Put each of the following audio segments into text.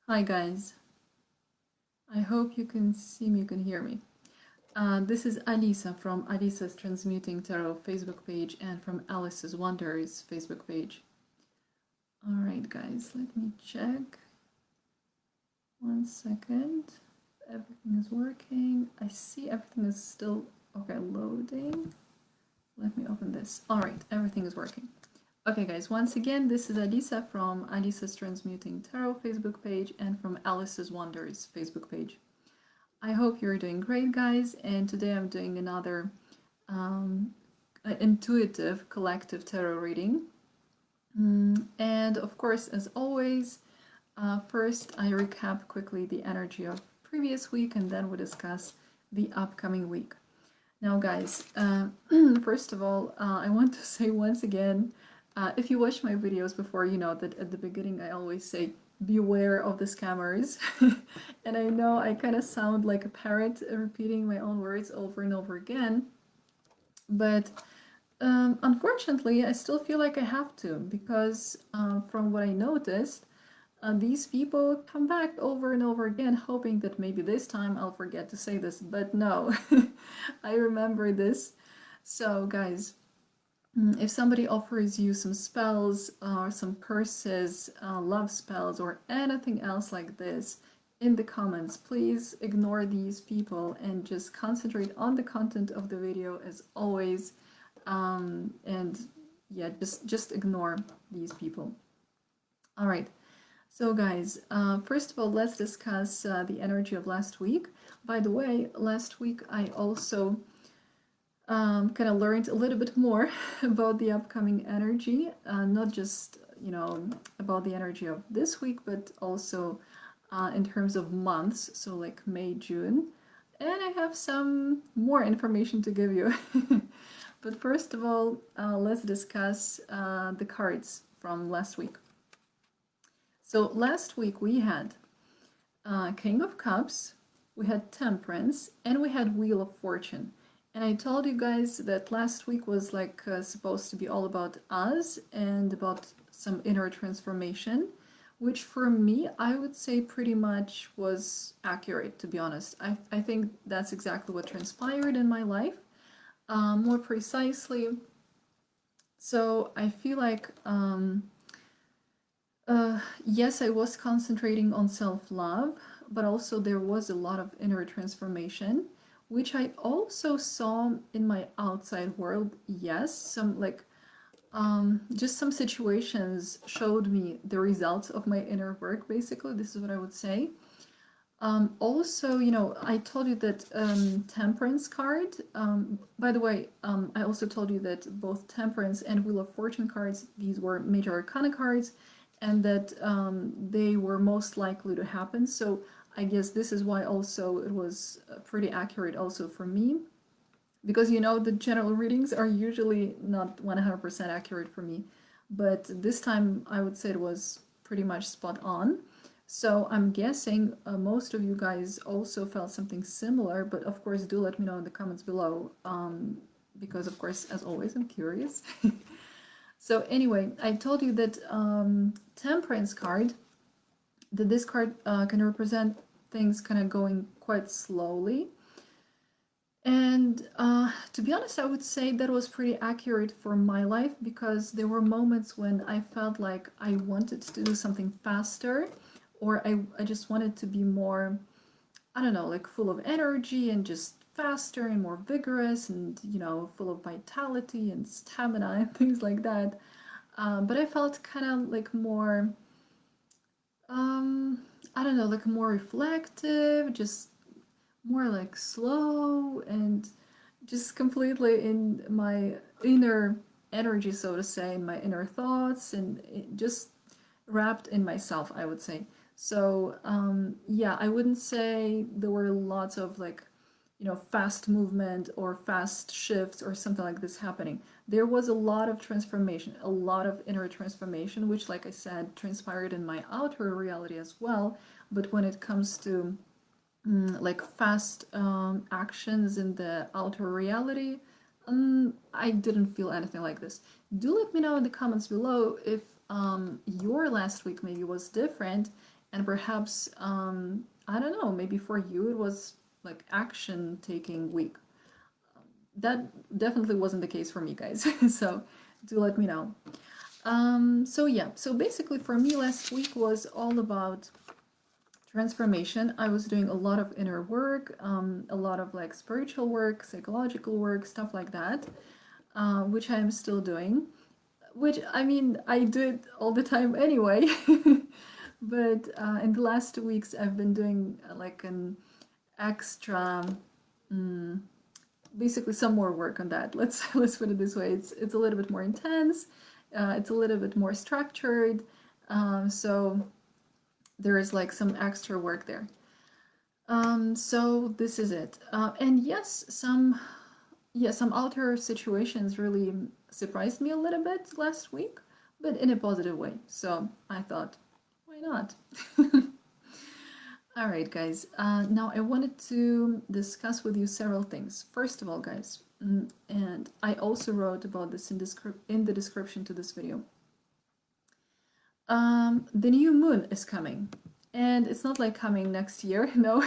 Hi guys, I hope you can see me, you can hear me. This is Alisa from Alisa's Transmuting Tarot Facebook page and from Alice's Wonders Facebook page. Alright guys, let me check. 1 second. Everything is working. I see everything is still, okay, loading. Let me open this. Alright, everything is working. Okay guys, once again, this is Alisa from Alisa's Transmuting Tarot Facebook page and from Alice's Wonders Facebook page. I hope you're doing great guys, and today I'm doing another intuitive collective tarot reading. And of course, as always, first I recap quickly the energy of previous week and then we discuss the upcoming week. Now guys, first of all, I want to say once again, if you watched my videos before, you know that at the beginning I always say beware of the scammers. And I know I kind of sound like a parrot repeating my own words over and over again, but unfortunately I still feel like I have to, because from what I noticed, these people come back over and over again hoping that maybe this time I'll forget to say this, but no. I remember this. So guys, if somebody offers you some spells or some curses, love spells, or anything else like this in the comments, please ignore these people and just concentrate on the content of the video as always. And yeah, just ignore these people. All right. So guys, first of all, let's discuss the energy of last week. By the way, last week I also kind of learned a little bit more about the upcoming energy, not just, you know, about the energy of this week, but also in terms of months, so like May, June. And I have some more information to give you. But first of all, let's discuss the cards from last week. So last week we had King of Cups, we had Temperance, and we had Wheel of Fortune. And I told you guys that last week was like supposed to be all about us and about some inner transformation, which for me, I would say pretty much was accurate, to be honest. I think that's exactly what transpired in my life, more precisely. So I feel like, yes, I was concentrating on self-love, but also there was a lot of inner transformation, which I also saw in my outside world. Yes, some like just some situations showed me the results of my inner work, basically. This is what I would say. Also, you know, I told you that Temperance card, by the way, I also told you that both Temperance and Wheel of Fortune cards, these were Major Arcana cards, and that they were most likely to happen. So I guess this is why also it was pretty accurate also for me, because you know the general readings are usually not 100% accurate for me, but this time I would say it was pretty much spot on. So I'm guessing most of you guys also felt something similar, but of course do let me know in the comments below, because of course, as always, I'm curious. So anyway, I told you that Temperance card, that this card can represent things kind of going quite slowly. And to be honest, I would say that was pretty accurate for my life, because there were moments when I felt like I wanted to do something faster, or I just wanted to be more, I don't know, like full of energy and just faster and more vigorous and, you know, full of vitality and stamina and things like that. But I felt kind of like more, I don't know, like more reflective, just more like slow and just completely in my inner energy, so to say, in my inner thoughts, and just wrapped in myself, I would say. So yeah, I wouldn't say there were lots of like, you know, fast movement or fast shifts or something like this happening. There was a lot of transformation, a lot of inner transformation, which, like I said, transpired in my outer reality as well. But when it comes to like fast actions in the outer reality, I didn't feel anything like this. Do let me know in the comments below if your last week maybe was different, and perhaps I don't know, maybe for you it was like action taking week. That definitely wasn't the case for me, guys. So do let me know. So yeah, so basically for me last week was all about transformation. I was doing a lot of inner work, a lot of like spiritual work, psychological work, stuff like that, which I'm still doing. Which I mean, I do it all the time anyway. But in the last 2 weeks, I've been doing like an extra, basically some more work on that. Let's put it this way. It's a little bit more intense. It's a little bit more structured. So there is like some extra work there. So this is it. And yes, some outer situations really surprised me a little bit last week, but in a positive way. So I thought, why not? All right, guys. Now I wanted to discuss with you several things. First of all, guys, and I also wrote about this in the description to this video. The new moon is coming, and it's not like coming next year. No,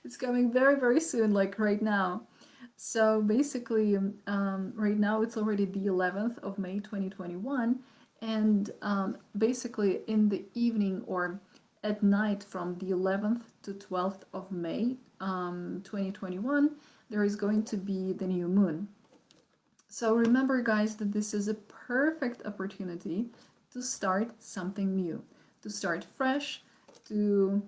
it's coming very, very soon, like right now. So basically, right now it's already the 11th of May 2021, and basically in the evening or at night from the 11th to 12th of May 2021, there is going to be the new moon. So remember, guys, that this is a perfect opportunity to start something new, to start fresh, to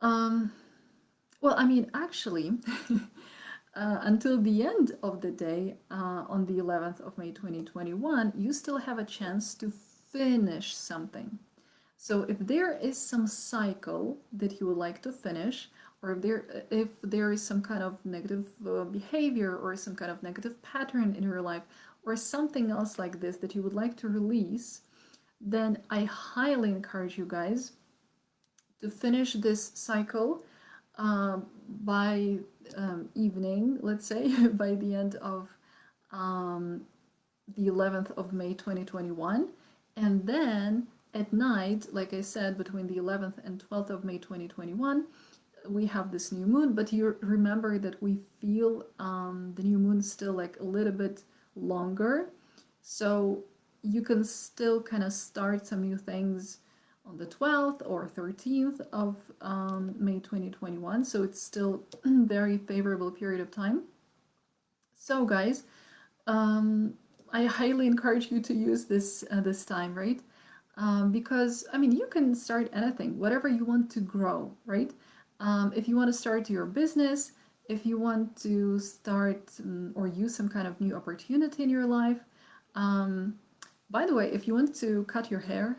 well, I mean, actually, until the end of the day, on the 11th of May 2021, you still have a chance to finish something. So if there is some cycle that you would like to finish, or if there is some kind of negative behavior or some kind of negative pattern in your life, or something else like this that you would like to release, then I highly encourage you guys to finish this cycle by evening, let's say, by the end of the 11th of May 2021. And then at night, like I said, between the 11th and 12th of May 2021, we have this new moon. But you remember that we feel the new moon still like a little bit longer. So you can still kind of start some new things on the 12th or 13th of May 2021. So it's still a very favorable period of time. So guys, I highly encourage you to use this this time, right? Because I mean, you can start anything, whatever you want to grow, right? If you want to start your business, if you want to start or use some kind of new opportunity in your life. By the way, if you want to cut your hair,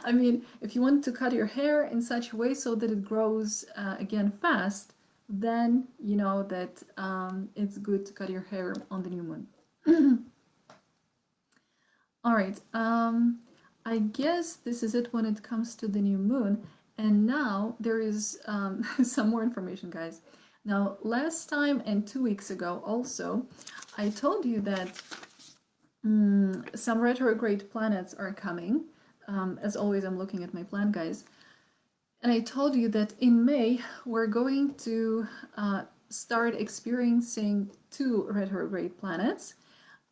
I mean, if you want to cut your hair in such a way so that it grows again fast, then you know that it's good to cut your hair on the new moon. All right, I guess this is it when it comes to the new moon. And now there is some more information, guys. Now, last time and 2 weeks ago also, I told you that some retrograde planets are coming. As always, I'm looking at my plan, guys. And I told you that in May, we're going to start experiencing 2 retrograde planets.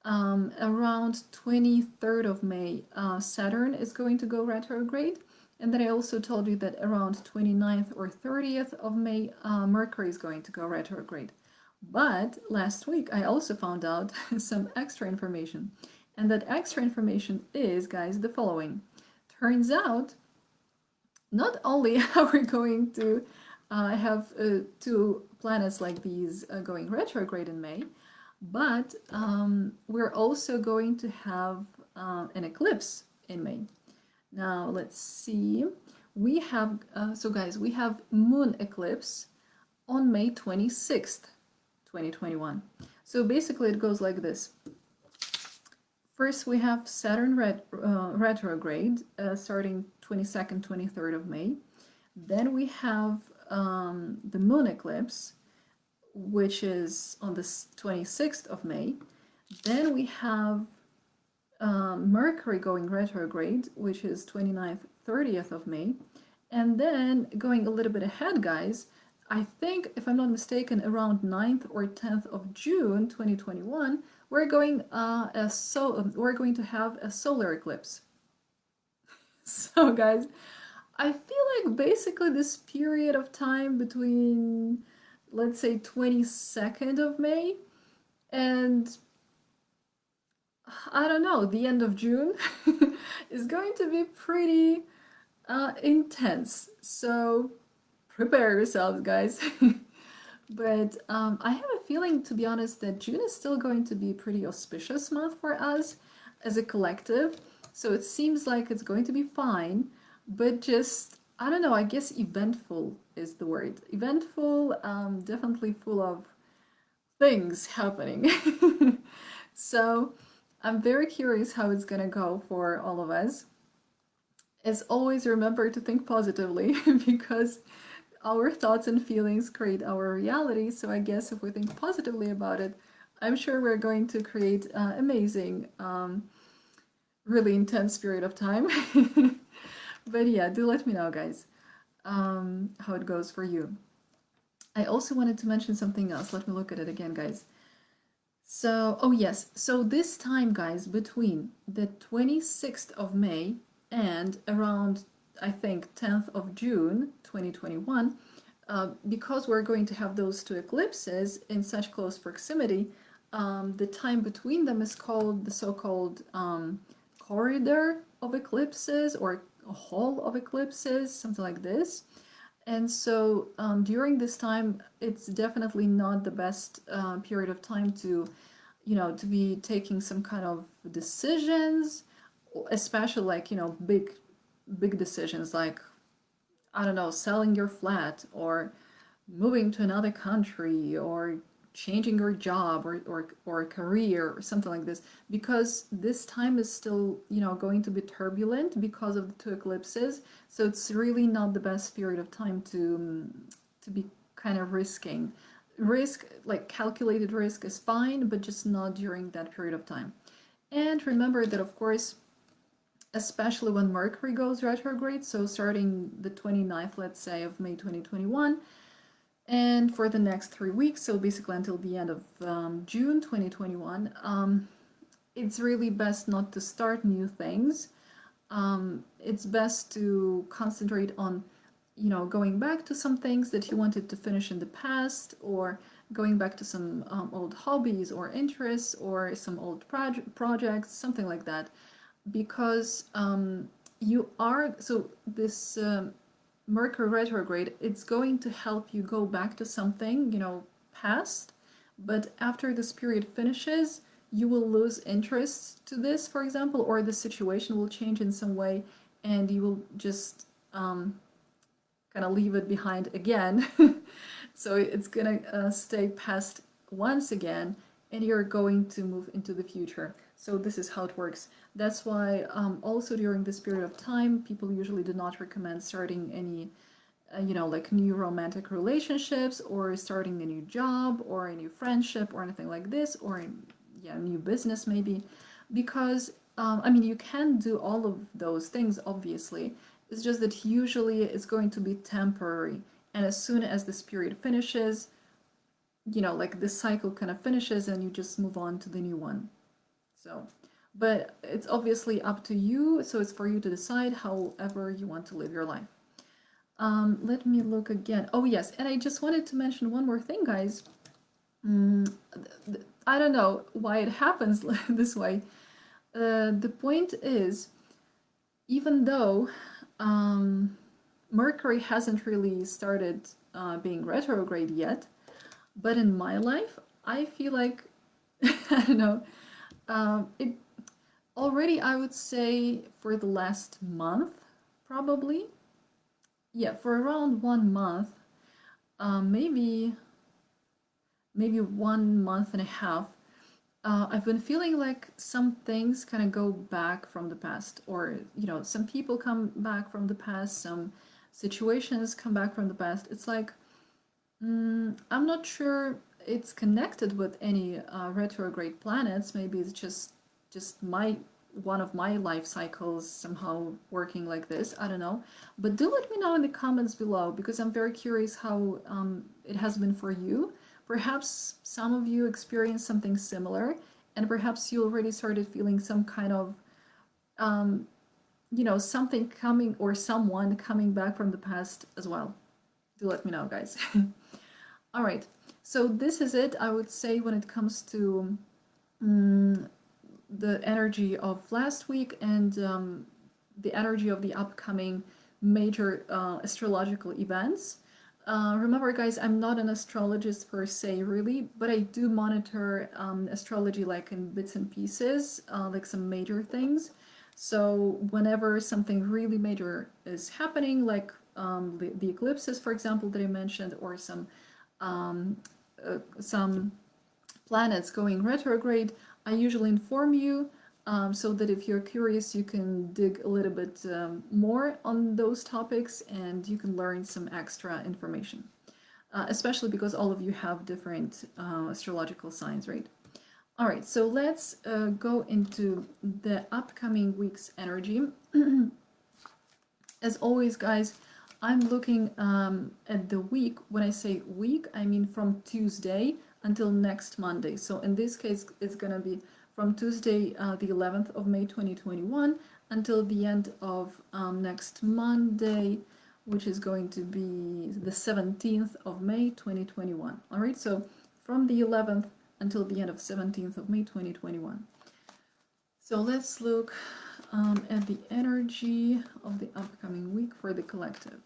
Around 23rd of May, Saturn is going to go retrograde. And then I also told you that around 29th or 30th of May, Mercury is going to go retrograde. But last week, I also found out some extra information. And that extra information is, guys, the following. Turns out, not only are we going to have 2 planets like these going retrograde in May, but we're also going to have an eclipse in May. Now, let's see. We have, so guys, we have Moon Eclipse on May 26th, 2021. So basically it goes like this. First, we have Saturn retrograde starting 22nd, 23rd of May. Then we have the Moon Eclipse, which is on the 26th of May. Then we have Mercury going retrograde, which is 29th, 30th of May. And then going a little bit ahead, guys, I think, if I'm not mistaken, around 9th or 10th of June 2021, we're going to have a solar eclipse. So, guys, I feel like basically this period of time between, let's say, 22nd of May and I don't know, the end of June is going to be pretty intense. So prepare yourselves, guys. But I have a feeling, to be honest, that June is still going to be a pretty auspicious month for us as a collective. So it seems like it's going to be fine, but just, I don't know, I guess eventful is the word. Eventful, definitely full of things happening. So I'm very curious how it's gonna go for all of us. As always, remember to think positively because our thoughts and feelings create our reality. So I guess if we think positively about it, I'm sure we're going to create amazing, really intense period of time. But yeah, do let me know, guys, how it goes for you. I also wanted to mention something else. Let me look at it again, guys. So, oh yes, so this time, guys, between the 26th of May and around, I think, 10th of June 2021, because we're going to have those two eclipses in such close proximity, the time between them is called the so-called corridor of eclipses or a hall of eclipses, something like this. And so during this time, it's definitely not the best period of time to, to be taking some kind of decisions, especially like, big decisions like, I don't know, selling your flat or moving to another country or changing your job or a career or something like this, because this time is still going to be turbulent because of the two eclipses. So it's really not the best period of time to be kind of risking. Risk, like calculated risk, is fine, but just not during that period of time. And remember that, of course, especially when Mercury goes retrograde, so starting the 29th, let's say, of May 2021, and for the next 3 weeks, so basically until the end of June 2021, it's really best not to start new things. It's best to concentrate on, going back to some things that you wanted to finish in the past, or going back to some old hobbies or interests, or some old projects, something like that. Because this Mercury retrograde, it's going to help you go back to something, past, but after this period finishes, you will lose interest to this, for example, or the situation will change in some way, and you will just kind of leave it behind again. So it's gonna stay past once again, and you're going to move into the future. So this is how it works. That's why also during this period of time, people usually do not recommend starting any, like new romantic relationships or starting a new job or a new friendship or anything like this, or a new business maybe, because you can do all of those things, obviously. It's just that usually it's going to be temporary, and as soon as this period finishes, like this cycle kind of finishes and you just move on to the new one. So, but it's obviously up to you, so it's for you to decide however you want to live your life. Let me look again. Oh yes, and I just wanted to mention one more thing, guys. I don't know why it happens this way. The point is, even though Mercury hasn't really started being retrograde yet, but in my life, I feel like, I don't know, it already, I would say, for the last month, probably. Yeah, for around 1 month, maybe 1 month and a half, I've been feeling like some things kind of go back from the past, or some people come back from the past, some situations come back from the past. It's like I'm not sure it's connected with any retrograde planets. Maybe it's just my one of my life cycles somehow working like this. I don't know. But do let me know in the comments below, because I'm very curious how it has been for you. Perhaps some of you experienced something similar, and perhaps you already started feeling some kind of, you know, something coming or someone coming back from the past as well. Do let me know, guys. All right. So this is it, I would say, when it comes to the energy of last week and the energy of the upcoming major astrological events. Remember, guys, I'm not an astrologist per se, really, but I do monitor astrology like in bits and pieces, like some major things. So whenever something really major is happening, like the eclipses, for example, that I mentioned, or some planets going retrograde, I usually inform you so that if you're curious, you can dig a little bit more on those topics and you can learn some extra information, especially because all of you have different astrological signs, right? All right, so let's go into the upcoming week's energy. As always, guys, I'm looking at the week. When I say week, I mean from Tuesday until next Monday. So in this case, it's going to be from Tuesday, the 11th of May 2021, until the end of next Monday, which is going to be the 17th of May 2021. All right, so from the 11th until the end of 17th of May 2021. So let's look at the energy of the upcoming week for the collective.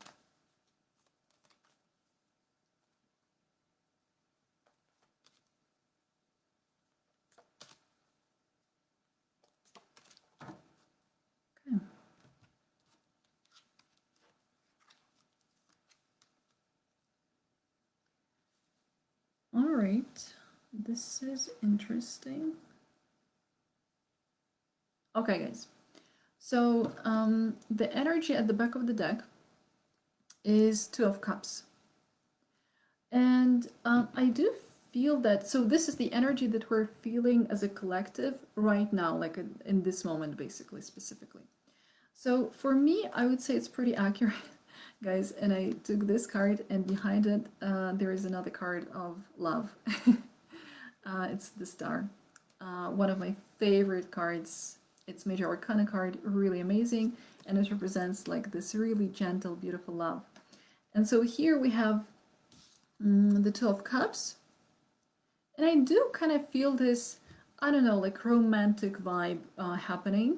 Okay. All right, this is interesting. Okay, guys. So the energy at the back of the deck is Two of Cups. And I do feel that, so this is the energy that we're feeling as a collective right now, like in this moment, basically, specifically. So for me, I would say it's pretty accurate, guys. And I took this card, and behind it, there is another card of love. It's the Star. One of my favorite cards. It's Major Arcana card, really amazing. And it represents like this really gentle, beautiful love. And so here we have the Two of Cups. And I do kind of feel this, I don't know, like romantic vibe happening.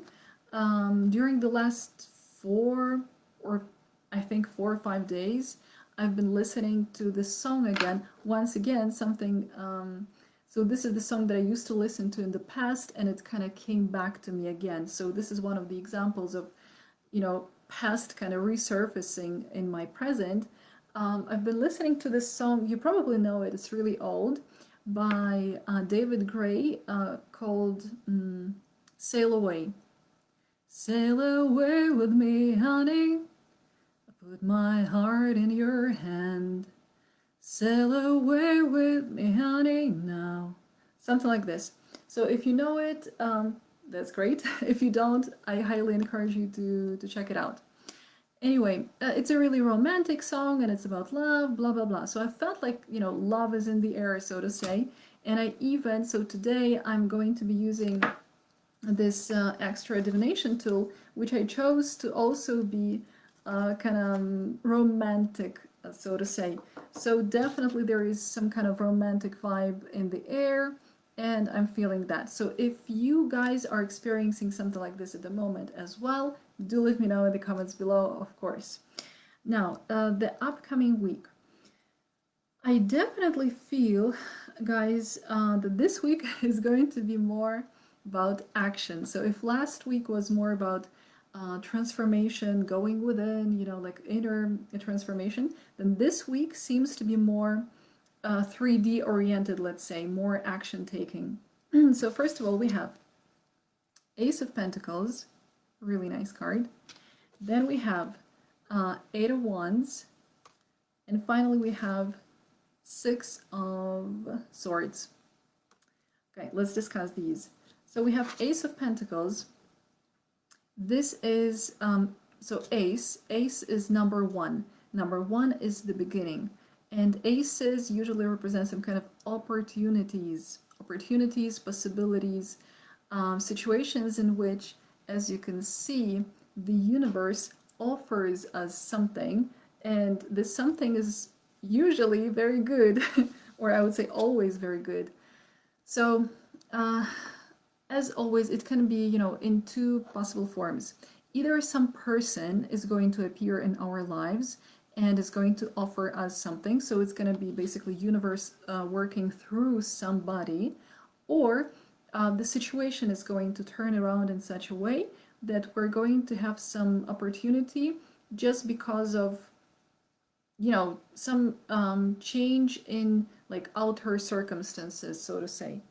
During the last 4 or 5 days, I've been listening to this song again. Once again, something, so this is the song that I used to listen to in the past, and it kind of came back to me again. So this is one of the examples of, you know, past kind of resurfacing in my present. I've been listening to this song, you probably know it, it's really old, by David Gray, called Sail Away. Sail away with me, honey, put my heart in your hand. Sail away with me, honey, now. Something like this. So if you know it, that's great. If you don't, I highly encourage you to check it out. Anyway, it's a really romantic song and it's about love, blah, blah, blah. So I felt like, you know, love is in the air, so to say. And I even, so today I'm going to be using this extra divination tool, which I chose to also be kind of romantic, so to say. So definitely there is some kind of romantic vibe in the air, and I'm feeling that. So if you guys are experiencing something like this at the moment as well, do let me know in the comments below, of course. Now, the upcoming week. I definitely feel, guys, that this week is going to be more about action. So if last week was more about transformation, going within, you know, like inner transformation, then this week seems to be more 3D oriented, let's say, more action taking. So first of all, we have Ace of Pentacles, really nice card. Then we have Eight of Wands, and finally we have Six of Swords. Okay, let's discuss these. So we have Ace of Pentacles, This is, so ace is number one. Number one is the beginning. And aces usually represent some kind of opportunities, possibilities, situations in which, as you can see, the universe offers us something, and this something is usually very good, or I would say always very good. So, as always, it can be, in two possible forms. Either some person is going to appear in our lives and is going to offer us something, so it's going to be basically universe working through somebody, or the situation is going to turn around in such a way that we're going to have some opportunity just because of some change in like outer circumstances, so to say.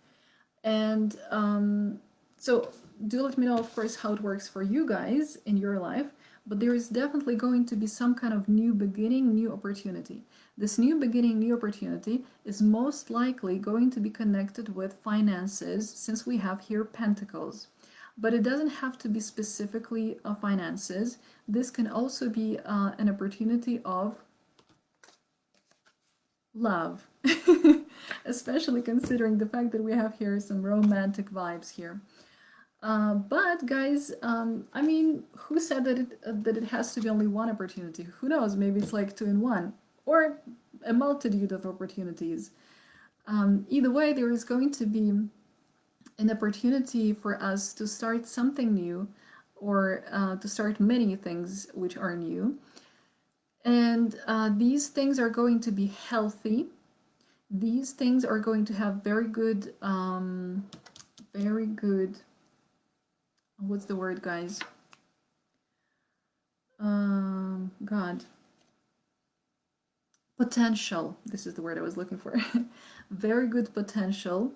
And so do let me know, of course, how it works for you guys in your life. But there is definitely going to be some kind of new beginning, new opportunity. This new beginning, new opportunity is most likely going to be connected with finances, since we have here Pentacles. But it doesn't have to be specifically finances. This can also be an opportunity of love, especially considering the fact that we have here some romantic vibes here. But guys, I mean, who said that it has to be only one opportunity? Who knows? Maybe it's like two in one, or a multitude of opportunities. Either way, there is going to be an opportunity for us to start something new, or to start many things which are new. And these things are going to be healthy. These things are going to have very good, what's the word, guys? God. Potential. This is the word I was looking for. Very good potential.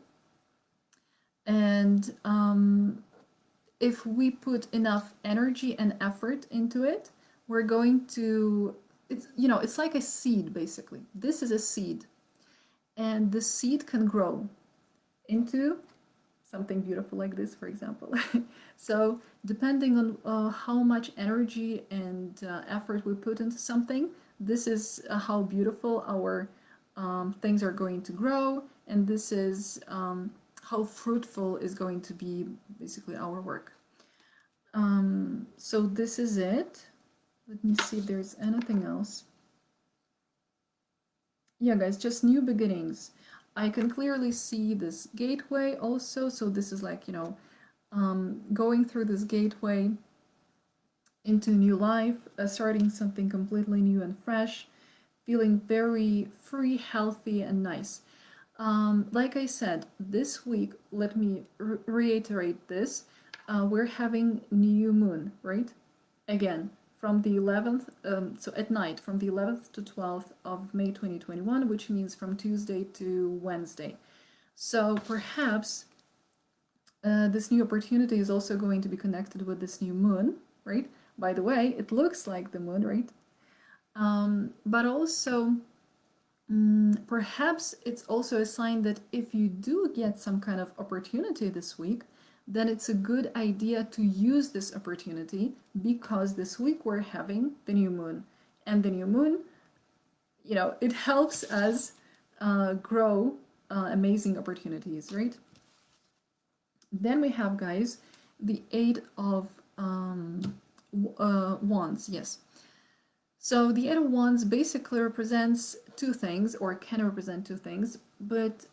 And if we put enough energy and effort into it, we're going to, it's like a seed, basically. This is a seed. And the seed can grow into something beautiful like this, for example. So depending on how much energy and effort we put into something, this is how beautiful our things are going to grow, and this is how fruitful is going to be basically our work. So this is it. Let me see if there's anything else. Yeah, guys, just new beginnings. I can clearly see this gateway also. So this is like, going through this gateway into new life, starting something completely new and fresh, feeling very free, healthy, and nice. Like I said, this week, let me reiterate this, we're having new moon, right? Again, from the 11th, so at night, from the 11th to 12th of May 2021, which means from Tuesday to Wednesday. So perhaps this new opportunity is also going to be connected with this new moon, right? By the way, it looks like the moon, right? But also, perhaps it's also a sign that if you do get some kind of opportunity this week, then it's a good idea to use this opportunity, because this week we're having the new moon. And the new moon, it helps us grow amazing opportunities, right? Then we have, guys, the Eight of Wands, yes. So the Eight of Wands basically represents two things, or can represent two things, but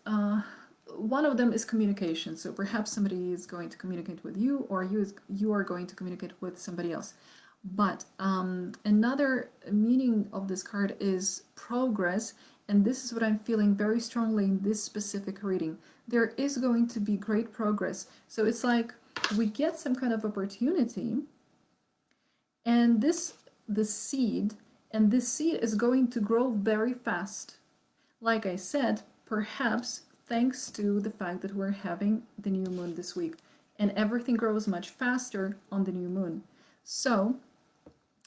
one of them is communication. So perhaps somebody is going to communicate with you, or you are going to communicate with somebody else. But another meaning of this card is progress, and this is what I'm feeling very strongly in this specific reading. There is going to be great progress. So it's like we get some kind of opportunity, and the seed is going to grow very fast. Like I said, perhaps thanks to the fact that we're having the new moon this week, and everything grows much faster on the new moon. So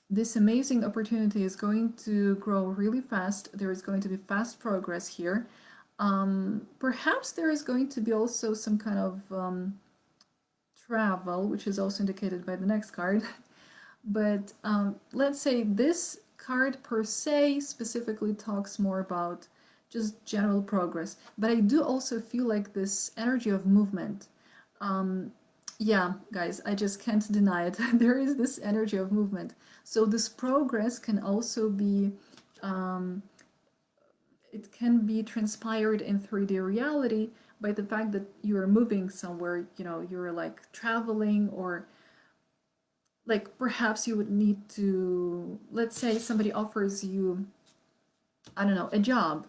this amazing opportunity is going to grow really fast. There is going to be fast progress here. Perhaps there is going to be also some kind of travel, which is also indicated by the next card. But let's say this card per se specifically talks more about just general progress. But I do also feel like this energy of movement. Yeah, guys, I just can't deny it. There is this energy of movement. So this progress can also be, it can be transpired in 3D reality by the fact that you're moving somewhere, you know, you're like traveling, or like perhaps you would need to, let's say somebody offers you, I don't know, a job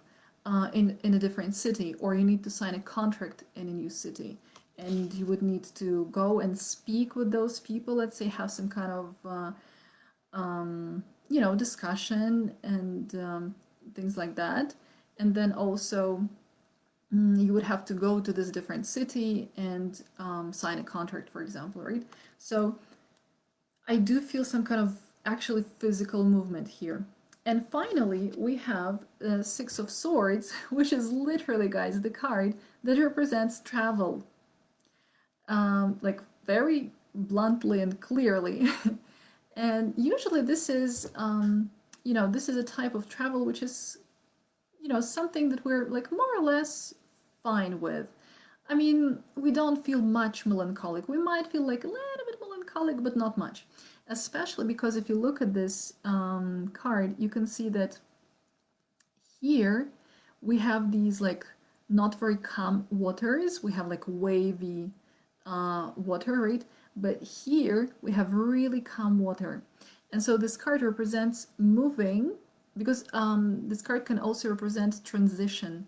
in a different city, or you need to sign a contract in a new city, and you would need to go and speak with those people, let's say have some kind of you know, discussion and things like that. And then also you would have to go to this different city and sign a contract, for example, right? So I do feel some kind of actually physical movement here. And finally, we have the Six of Swords, which is literally, guys, the card that represents travel. Like very bluntly and clearly. And usually this is, you know, this is a type of travel which is, you know, something that we're like more or less fine with. I mean, we don't feel much melancholic. We might feel like a little bit melancholic, but not much. Especially because if you look at this card, you can see that here we have these like not very calm waters. We have like wavy water, right? But here we have really calm water. And so this card represents moving, because this card can also represent transition,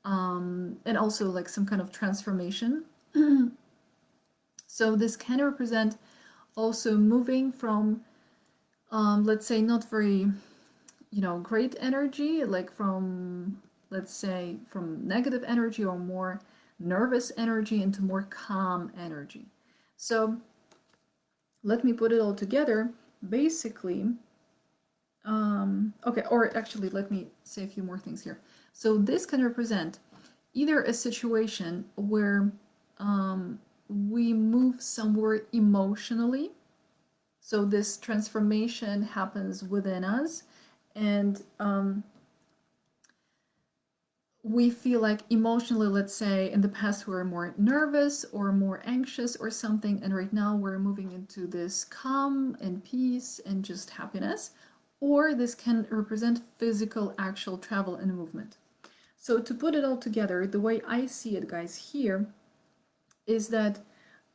and also like some kind of transformation. So this can represent also moving from, let's say, not very, you know, great energy, like from, let's say, from negative energy or more nervous energy into more calm energy. So let me put it all together. Basically, okay, or actually, let me say a few more things here. So this can represent either a situation where we move somewhere emotionally. So this transformation happens within us, and we feel like emotionally, let's say in the past we were more nervous or more anxious or something, and right now we're moving into this calm and peace and just happiness. Or this can represent physical actual travel and movement. So to put it all together, the way I see it, guys, here is that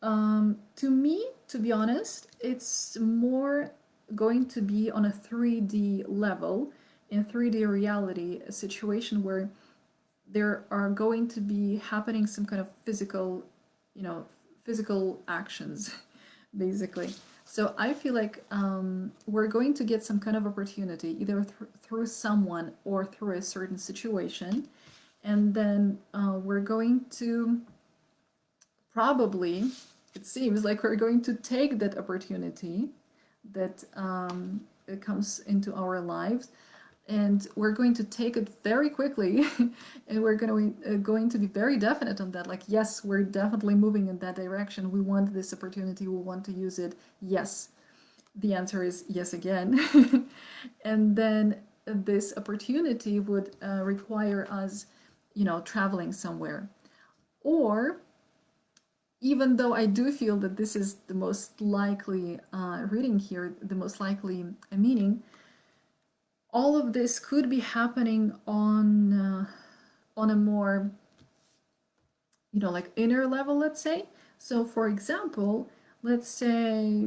to me, to be honest, it's more going to be on a 3D level, in 3D reality, a situation where there are going to be happening some kind of physical, you know, physical actions, basically. So I feel like we're going to get some kind of opportunity, either through someone or through a certain situation. And then we're going to probably, it seems like we're going to take that opportunity that it comes into our lives, and we're going to take it very quickly and we're going to be very definite on that, like, yes, we're definitely moving in that direction, we want this opportunity, we want to use it. Yes, the answer is yes again. And then this opportunity would require us, you know, traveling somewhere. Or, even though I do feel that this is the most likely reading here, the most likely meaning, all of this could be happening on a more, you know, like inner level, let's say. So for example, let's say,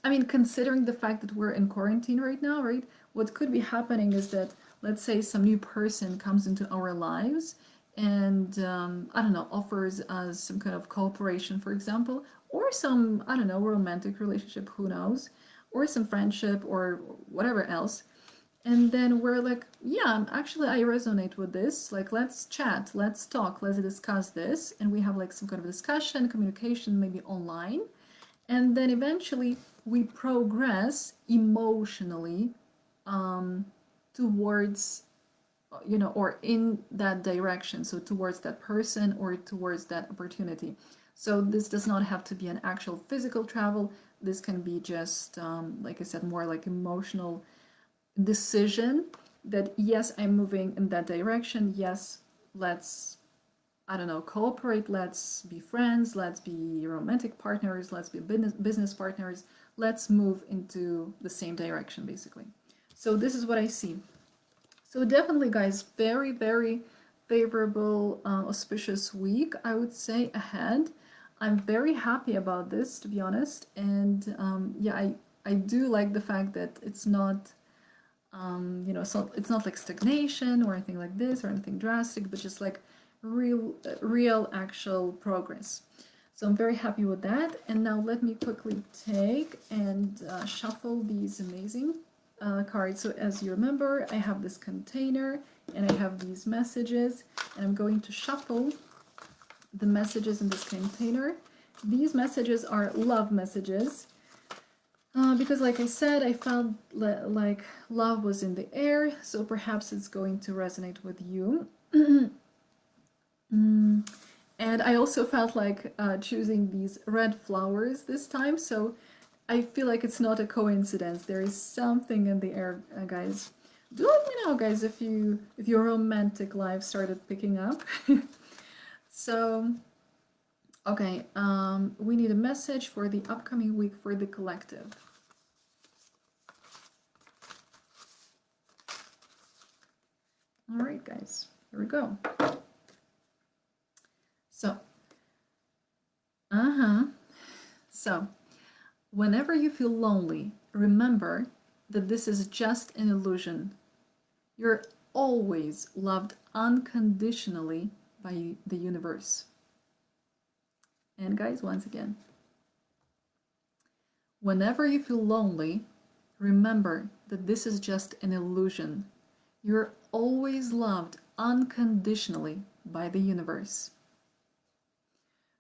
I mean, considering the fact that we're in quarantine right now, right, what could be happening is that, let's say, some new person comes into our lives and I don't know, offers us some kind of cooperation, for example, or some, I don't know, romantic relationship, who knows, or some friendship or whatever else. And then we're like, yeah, actually I resonate with this, like, let's chat, let's talk, let's discuss this. And we have like some kind of discussion, communication, maybe online. And then eventually we progress emotionally towards, or in that direction, so towards that person or towards that opportunity. So this does not have to be an actual physical travel. This can be just, like I said, more like emotional decision that yes, I'm moving in that direction. Yes, let's, I don't know, cooperate. Let's be friends. Let's be romantic partners. Let's be business partners. Let's move into the same direction, basically. So this is what I see. So definitely, guys, very, very favorable, auspicious week, I would say, ahead. I'm very happy about this, to be honest. And yeah, I do like the fact that it's not, you know, so it's not like stagnation or anything like this or anything drastic, but just like real actual progress. So I'm very happy with that. And now let me quickly take and shuffle these amazing cards. So as you remember, I have this container and I have these messages, and I'm going to shuffle the messages in this container. These messages are love messages. Because like I said, I felt like love was in the air, so perhaps it's going to resonate with you. And I also felt like choosing these red flowers this time, so I feel like it's not a coincidence. There is something in the air, guys. Do let me know, guys, if your romantic life started picking up. So, okay, we need a message for the upcoming week for the collective. All right, guys, here we go. So, so, whenever you feel lonely, remember that this is just an illusion. You're always loved unconditionally by the universe. And guys, once again, whenever you feel lonely, remember that this is just an illusion. You're always loved unconditionally by the universe.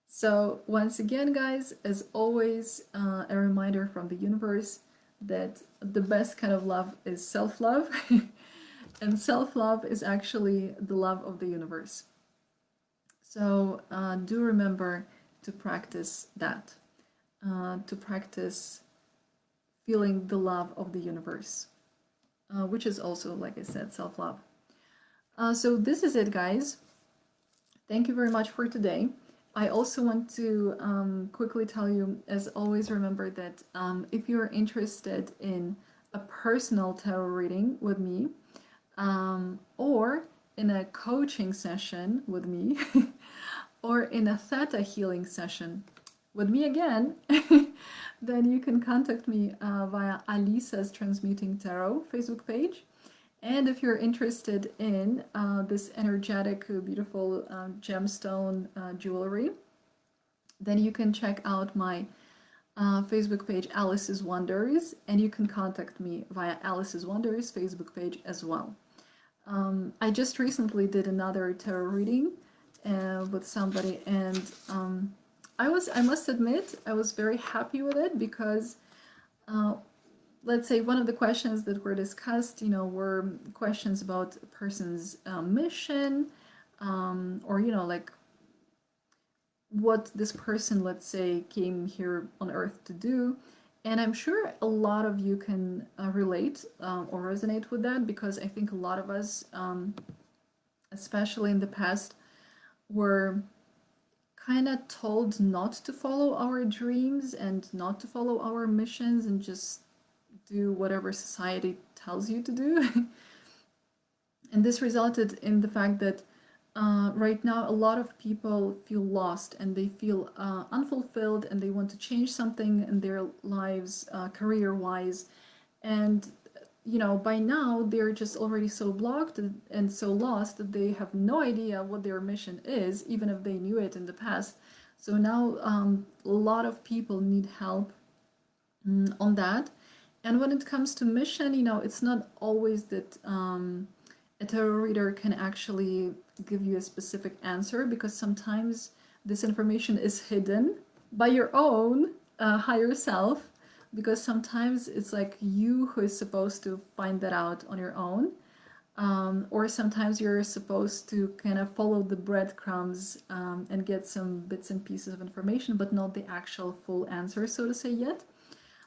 So once again, guys, as always, a reminder from the universe that the best kind of love is self-love. And self-love is actually the love of the universe. So do remember to practice that, to practice feeling the love of the universe, which is also, like I said, self-love. So this is it, guys. Thank you very much for today. I also want to quickly tell you, as always, remember that if you're interested in a personal tarot reading with me, or in a coaching session with me, or in a theta healing session with me again, then you can contact me via Alisa's Transmuting Tarot Facebook page. And if you're interested in this energetic, beautiful gemstone jewelry, then you can check out my Facebook page, Alice's Wonders, and you can contact me via Alice's Wonders Facebook page as well. I just recently did another tarot reading with somebody, and I must admit, I was very happy with it because let's say one of the questions that were discussed, you know, were questions about a person's mission, or, you know, like what this person, let's say, came here on Earth to do. And I'm sure a lot of you can relate or resonate with that, because I think a lot of us, especially in the past, were kind of told not to follow our dreams and not to follow our missions and just do whatever society tells you to do. And this resulted in the fact that right now a lot of people feel lost and they feel unfulfilled, and they want to change something in their lives, career-wise. And you know, by now they're just already so blocked and so lost that they have no idea what their mission is, even if they knew it in the past. So now a lot of people need help on that. And when it comes to mission, you know, it's not always that a tarot reader can actually give you a specific answer, because sometimes this information is hidden by your own higher self, because sometimes it's like you who is supposed to find that out on your own. Or sometimes you're supposed to kind of follow the breadcrumbs and get some bits and pieces of information, but not the actual full answer, so to say, yet.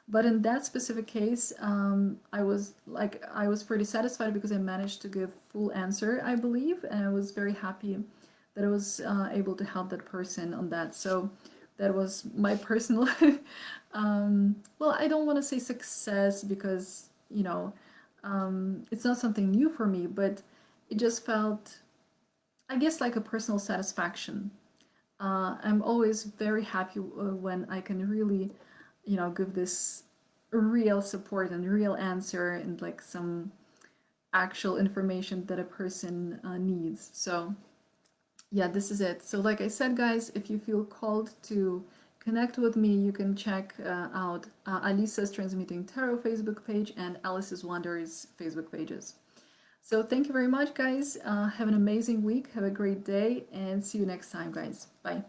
But in that specific case, I was pretty satisfied because I managed to give full answer, I believe, and I was very happy that I was able to help that person on that. So that was my personal, well, I don't want to say success because, you know, it's not something new for me, but it just felt, I guess, like a personal satisfaction. I'm always very happy when I can really, give this real support and real answer and like some actual information that a person needs. So yeah, this is it. So like I said, guys, if you feel called to connect with me, you can check out Alisa's Transmuting Tarot Facebook page and Alice's Wonders Facebook pages. So thank you very much, guys. Have an amazing week. Have a great day and see you next time, guys. Bye.